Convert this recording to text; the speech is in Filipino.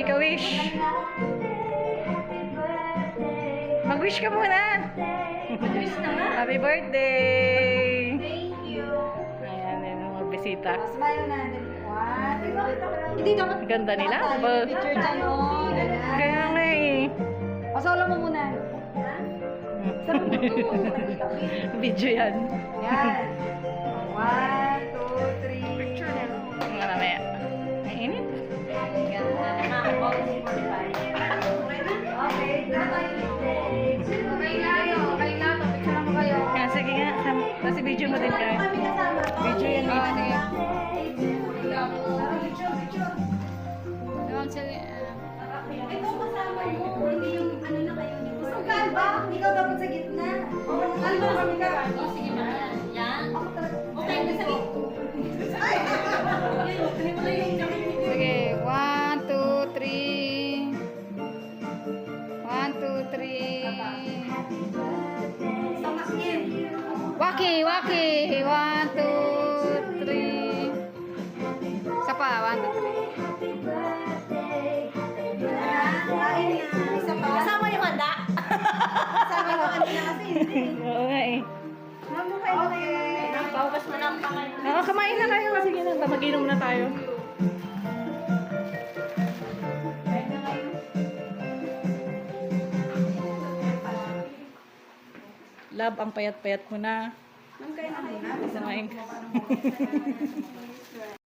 Make a wish. Mag-wish ka muna. Wish na nga. Happy birthday. Thank you. Ayan, yun ang mga bisita. Smile na. Hindi dapat. Ang ganda nila. Picture tayo. Kaya nga eh. O, solo mo muna. Video yan. Yan. 1, 2, 3. Picture na. Mga namaya. Ang init. Okay. Okay na. Picture mo kayo. Kaya sige nga. Kasi video mo din kayo. Kami kasama. Video yan. Oo, sige. Ito kasama mo. Hindi yung ano na kayo. Sungkan ba? Ikaw dapat sa gitna. Ano ba kami ka? Sige ba? Yan. Okay, nasa gitna. Sige, 1, 2, 3. 1, 2, 3. Samakin. Waki, waki. 1, 2, 3. Isa pa, 1, 2, 3. Kasama yung handa. Kasama yung handa kasi. Oo nga eh. Okay. Paugas mo lang pa kayo. Oo, kumain na kayo. Sige na. Mag-inom na tayo. Love, ang payat-payat mo na. Nang kayo na muna. Kumain ka.